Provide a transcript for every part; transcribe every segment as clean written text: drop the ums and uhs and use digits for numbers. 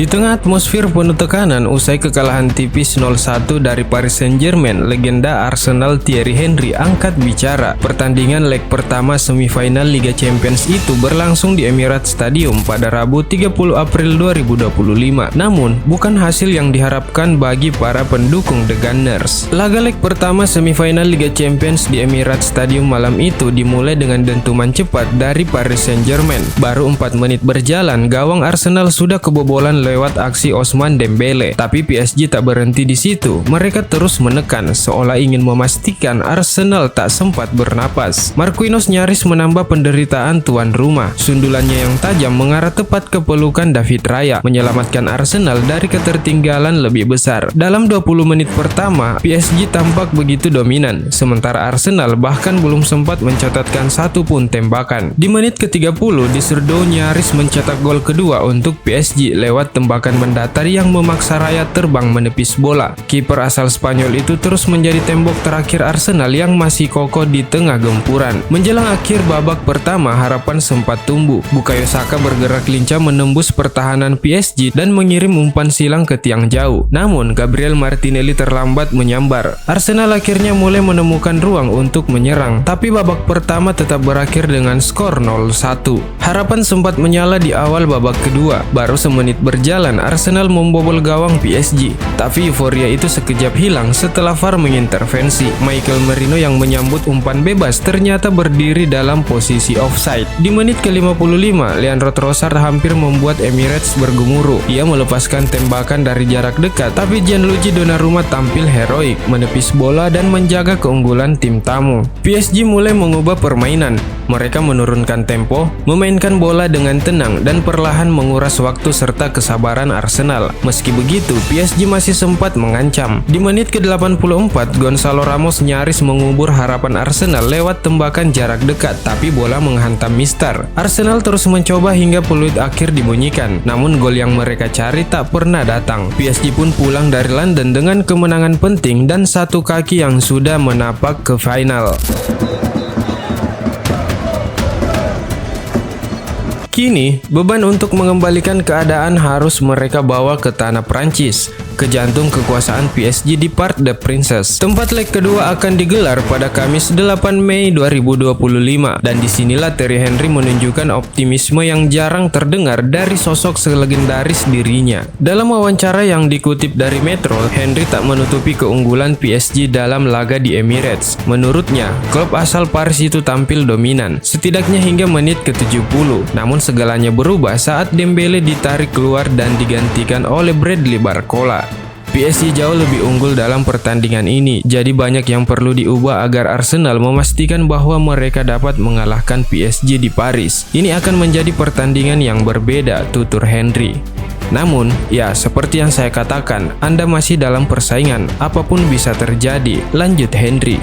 Di tengah atmosfer penuh tekanan usai kekalahan tipis 0-1 dari Paris Saint-Germain, legenda Arsenal Thierry Henry angkat bicara. Pertandingan leg pertama semifinal Liga Champions itu berlangsung di Emirates Stadium pada Rabu 30 April 2025. Namun, bukan hasil yang diharapkan bagi para pendukung The Gunners. Laga leg pertama semifinal Liga Champions di Emirates Stadium malam itu dimulai dengan dentuman cepat dari Paris Saint-Germain. Baru 4 menit berjalan, gawang Arsenal sudah kebobolan lewat aksi Ousmane Dembele. Tapi PSG tak berhenti di situ. Mereka terus menekan, seolah ingin memastikan Arsenal tak sempat bernapas. Marquinhos nyaris menambah penderitaan tuan rumah. Sundulannya yang tajam mengarah tepat ke pelukan David Raya, menyelamatkan Arsenal dari ketertinggalan lebih besar. Dalam 20 menit pertama, PSG tampak begitu dominan, sementara Arsenal bahkan belum sempat mencatatkan satu pun tembakan. Di menit ke-30, Diserdo nyaris mencetak gol kedua untuk PSG lewat tembakan mendatar yang memaksa Raya terbang menepis bola. Kiper asal Spanyol itu terus menjadi tembok terakhir Arsenal yang masih kokoh di tengah gempuran. Menjelang akhir babak pertama, harapan sempat tumbuh. Bukayo Saka bergerak lincah menembus pertahanan PSG dan mengirim umpan silang ke tiang jauh. Namun, Gabriel Martinelli terlambat menyambar. Arsenal akhirnya mulai menemukan ruang untuk menyerang, tapi babak pertama tetap berakhir dengan skor 0-1. Harapan sempat menyala di awal babak kedua. Baru semenit berjalan, Arsenal membobol gawang PSG. Tapi euforia itu sekejap hilang setelah VAR mengintervensi. Michael Merino yang menyambut umpan bebas ternyata berdiri dalam posisi offside. Di menit ke-55, Leandro Trossard hampir membuat Emirates bergemuruh. Ia melepaskan tembakan dari jarak dekat, tapi Gianluigi Donnarumma tampil heroik, menepis bola dan menjaga keunggulan tim tamu. PSG mulai mengubah permainan. Mereka menurunkan tempo, memainkan bola dengan tenang dan perlahan menguras waktu serta kesabaran Arsenal. Meski begitu, PSG masih sempat mengancam. Di menit ke-84, Gonzalo Ramos nyaris mengubur harapan Arsenal lewat tembakan jarak dekat, tapi bola menghantam Mister. Arsenal terus mencoba hingga peluit akhir dibunyikan, namun gol yang mereka cari tak pernah datang. PSG pun pulang dari London dengan kemenangan penting dan satu kaki yang sudah menapak ke final. Kini, beban untuk mengembalikan keadaan harus mereka bawa ke tanah Prancis, ke jantung kekuasaan PSG di Parc des Princes. Tempat leg kedua akan digelar pada Kamis 8 Mei 2025, dan disinilah Thierry Henry menunjukkan optimisme yang jarang terdengar dari sosok selegendaris dirinya. Dalam wawancara yang dikutip dari Metro, Henry tak menutupi keunggulan PSG dalam laga di Emirates. Menurutnya, klub asal Paris itu tampil dominan, setidaknya hingga menit ke-70. Namun segalanya berubah saat Dembele ditarik keluar dan digantikan oleh Bradley Barcola. PSG jauh lebih unggul dalam pertandingan ini, jadi banyak yang perlu diubah agar Arsenal memastikan bahwa mereka dapat mengalahkan PSG di Paris. Ini akan menjadi pertandingan yang berbeda, tutur Henry. Namun, ya seperti yang saya katakan, Anda masih dalam persaingan, apapun bisa terjadi, lanjut Henry.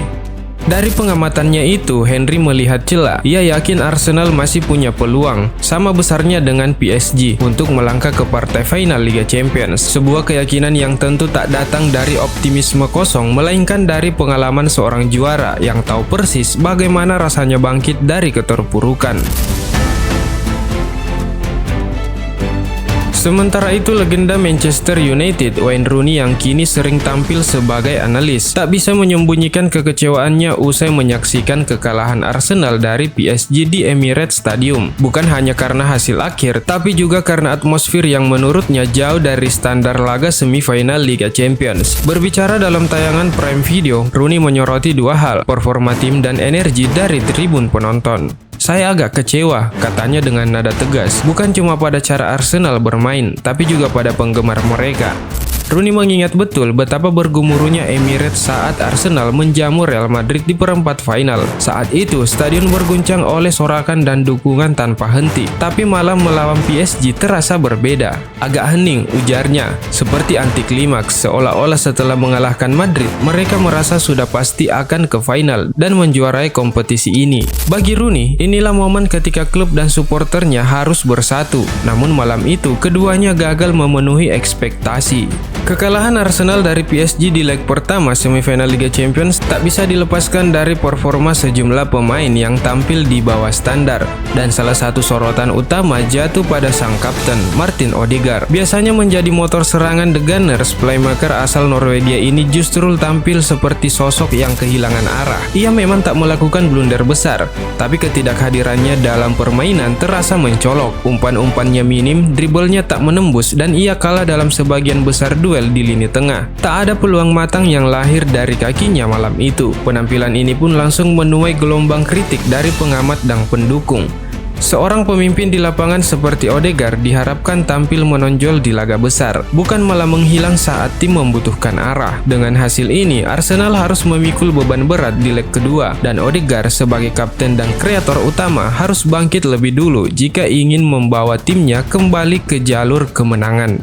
Dari pengamatannya itu, Henry melihat celah. Ia yakin Arsenal masih punya peluang, sama besarnya dengan PSG, untuk melangkah ke partai final Liga Champions. Sebuah keyakinan yang tentu tak datang dari optimisme kosong, melainkan dari pengalaman seorang juara yang tahu persis bagaimana rasanya bangkit dari keterpurukan. Sementara itu, legenda Manchester United Wayne Rooney yang kini sering tampil sebagai analis tak bisa menyembunyikan kekecewaannya usai menyaksikan kekalahan Arsenal dari PSG di Emirates Stadium. Bukan hanya karena hasil akhir, tapi juga karena atmosfer yang menurutnya jauh dari standar laga semifinal Liga Champions. Berbicara dalam tayangan Prime Video, Rooney menyoroti dua hal, performa tim dan energi dari tribun penonton. Saya agak kecewa, katanya dengan nada tegas, bukan cuma pada cara Arsenal bermain, tapi juga pada penggemar mereka. Rooney mengingat betul betapa bergemuruhnya Emirates saat Arsenal menjamu Real Madrid di perempat final. Saat itu, stadion berguncang oleh sorakan dan dukungan tanpa henti. Tapi malam melawan PSG terasa berbeda. Agak hening, ujarnya. Seperti anti klimaks, seolah-olah setelah mengalahkan Madrid, mereka merasa sudah pasti akan ke final dan menjuarai kompetisi ini. Bagi Rooney, inilah momen ketika klub dan supporternya harus bersatu. Namun malam itu, keduanya gagal memenuhi ekspektasi. Kekalahan Arsenal dari PSG di leg pertama semifinal Liga Champions tak bisa dilepaskan dari performa sejumlah pemain yang tampil di bawah standar, dan salah satu sorotan utama jatuh pada sang kapten Martin Odegaard. Biasanya menjadi motor serangan The Gunners, playmaker asal Norwegia ini justru tampil seperti sosok yang kehilangan arah. Ia memang tak melakukan blunder besar, tapi ketidakhadirannya dalam permainan terasa mencolok. Umpan-umpannya minim, dribblenya tak menembus, dan ia kalah dalam sebagian besar duel di lini tengah. Tak ada peluang matang yang lahir dari kakinya malam itu. Penampilan ini pun langsung menuai gelombang kritik dari pengamat dan pendukung. Seorang pemimpin di lapangan seperti Odegaard diharapkan tampil menonjol di laga besar, bukan malah menghilang saat tim membutuhkan arah. Dengan hasil ini, Arsenal harus memikul beban berat di leg kedua, dan Odegaard sebagai kapten dan kreator utama harus bangkit lebih dulu jika ingin membawa timnya kembali ke jalur kemenangan.